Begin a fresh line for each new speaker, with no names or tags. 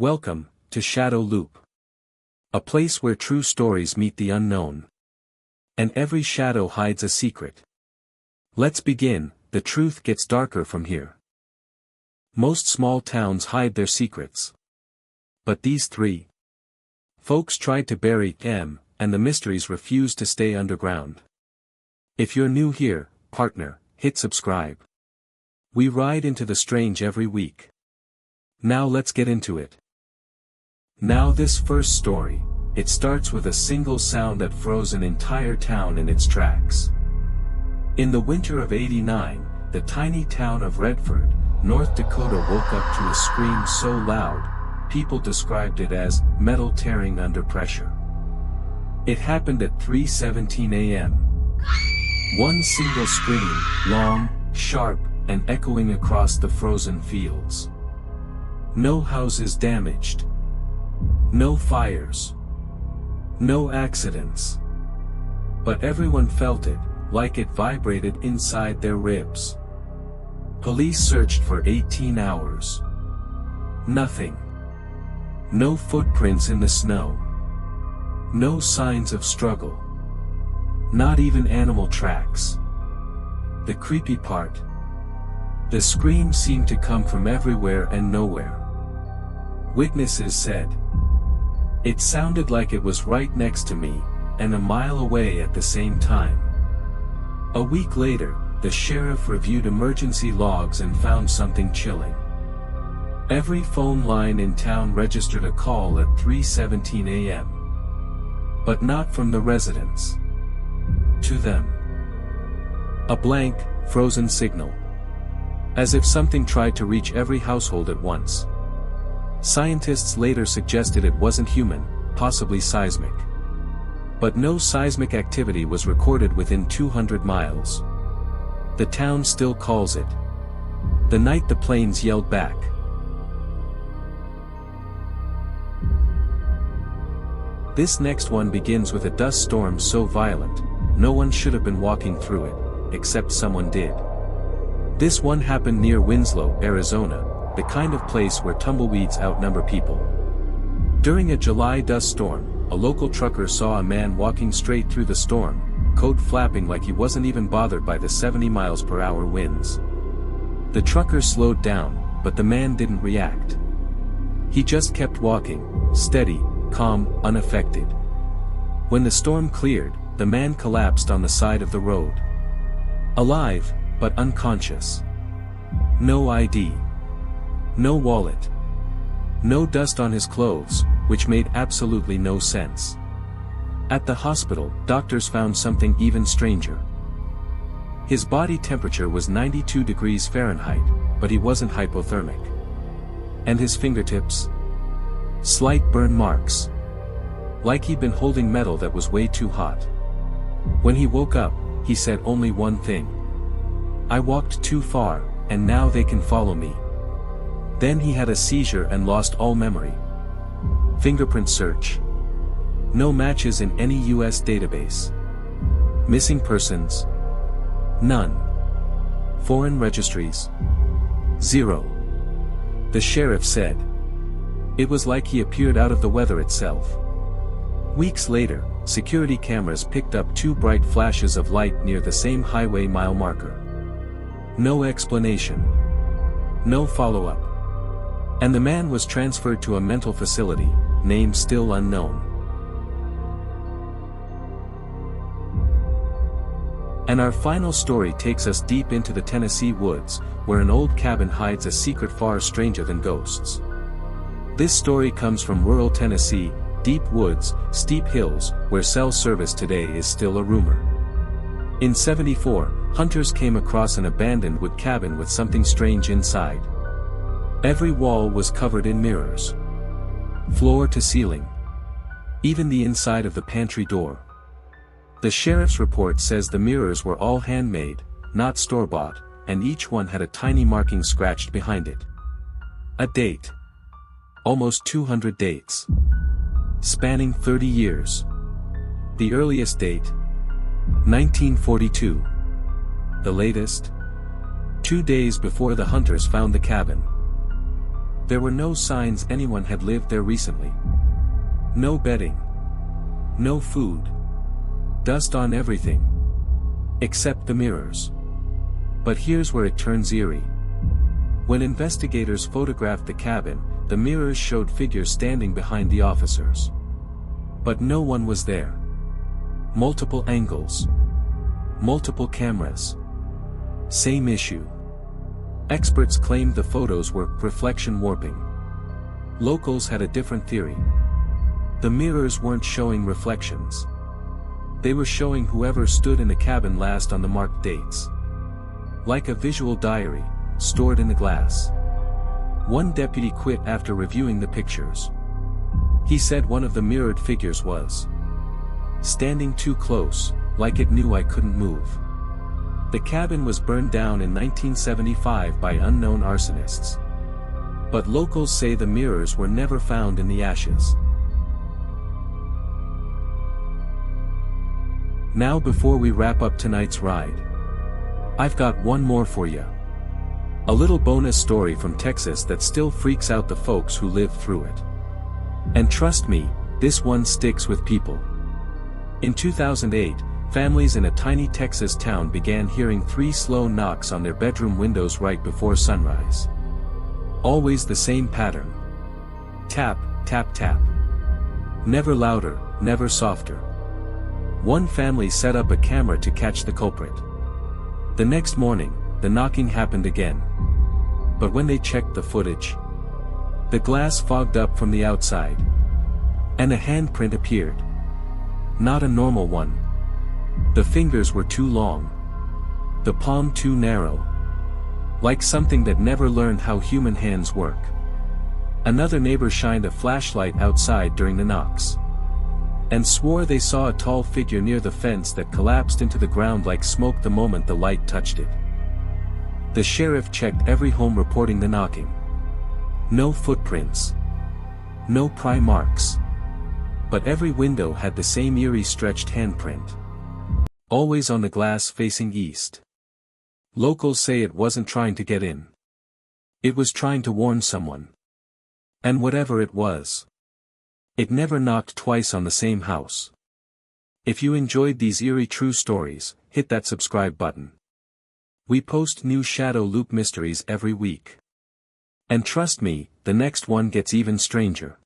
Welcome to Shadow Loop. A place where true stories meet the unknown. And every shadow hides a secret. Let's begin. The truth gets darker from here. Most small towns hide their secrets. But these three folks tried to bury them, and the mysteries refuse to stay underground. If you're new here, partner, hit subscribe. We ride into the strange every week. Now let's get into it. Now this first story, it starts with a single sound that froze an entire town in its tracks. In the winter of '89, the tiny town of Redford, North Dakota woke up to a scream so loud, people described it as metal tearing under pressure. It happened at 3:17 a.m. One single scream, long, sharp, and echoing across the frozen fields. No houses damaged. No fires. No accidents. But everyone felt it, like it vibrated inside their ribs. Police searched for 18 hours. Nothing. No footprints in the snow. No signs of struggle. Not even animal tracks. The creepy part. The scream seemed to come from everywhere and nowhere. Witnesses said, "It sounded like it was right next to me, and a mile away at the same time." A week later, the sheriff reviewed emergency logs and found something chilling. Every phone line in town registered a call at 3:17 a.m. But not from the residents. To them. A blank, frozen signal. As if something tried to reach every household at once. Scientists later suggested it wasn't human, possibly seismic. But no seismic activity was recorded within 200 miles. The town still calls it the night the planes yelled back. This next one begins with a dust storm so violent, no one should have been walking through it, except someone did. This one happened near Winslow, Arizona, the kind of place where tumbleweeds outnumber people. During a July dust storm, a local trucker saw a man walking straight through the storm, coat flapping like he wasn't even bothered by the 70 miles per hour winds. The trucker slowed down, but the man didn't react. He just kept walking, steady, calm, unaffected. When the storm cleared, the man collapsed on the side of the road. Alive, but unconscious. No ID. No wallet. No dust on his clothes, which made absolutely no sense. At the hospital, doctors found something even stranger. His body temperature was 92 degrees Fahrenheit, but he wasn't hypothermic. And his fingertips? Slight burn marks. Like he'd been holding metal that was way too hot. When he woke up, he said only one thing. "I walked too far, and now they can follow me." Then he had a seizure and lost all memory. Fingerprint search. No matches in any US database. Missing persons? None. Foreign registries? Zero. The sheriff said. It was like he appeared out of the weather itself. Weeks later, security cameras picked up two bright flashes of light near the same highway mile marker. No explanation. No follow-up. And the man was transferred to a mental facility, name still unknown. And our final story takes us deep into the Tennessee woods, where an old cabin hides a secret far stranger than ghosts. This story comes from rural Tennessee, deep woods, steep hills, where cell service today is still a rumor. In '74, hunters came across an abandoned wood cabin with something strange inside. Every wall was covered in mirrors. Floor to ceiling. Even the inside of the pantry door. The sheriff's report says the mirrors were all handmade, not store-bought, and each one had a tiny marking scratched behind it. A date. Almost 200 dates. Spanning 30 years. The earliest date? 1942. The latest? 2 days before the hunters found the cabin. There were no signs anyone had lived there recently. No bedding. No food. Dust on everything. Except the mirrors. But here's where it turns eerie. When investigators photographed the cabin, the mirrors showed figures standing behind the officers. But no one was there. Multiple angles. Multiple cameras. Same issue. Experts claimed the photos were reflection warping. Locals had a different theory. The mirrors weren't showing reflections. They were showing whoever stood in the cabin last on the marked dates. Like a visual diary, stored in the glass. One deputy quit after reviewing the pictures. He said one of the mirrored figures was standing too close, like it knew I couldn't move. The cabin was burned down in 1975 by unknown arsonists. But locals say the mirrors were never found in the ashes. Now before we wrap up tonight's ride, I've got one more for you. A little bonus story from Texas that still freaks out the folks who lived through it. And trust me, this one sticks with people. In 2008, families in a tiny Texas town began hearing 3 slow knocks on their bedroom windows right before sunrise. Always the same pattern. Tap, tap, tap. Never louder, never softer. One family set up a camera to catch the culprit. The next morning, the knocking happened again. But when they checked the footage, the glass fogged up from the outside. And a handprint appeared. Not a normal one. The fingers were too long. The palm too narrow. Like something that never learned how human hands work. Another neighbor shined a flashlight outside during the knocks. And swore they saw a tall figure near the fence that collapsed into the ground like smoke the moment the light touched it. The sheriff checked every home reporting the knocking. No footprints. No pry marks. But every window had the same eerie stretched handprint. Always on the glass facing east. Locals say it wasn't trying to get in. It was trying to warn someone. And whatever it was, it never knocked twice on the same house. If you enjoyed these eerie true stories, hit that subscribe button. We post new shadow loop mysteries every week. And trust me, the next one gets even stranger.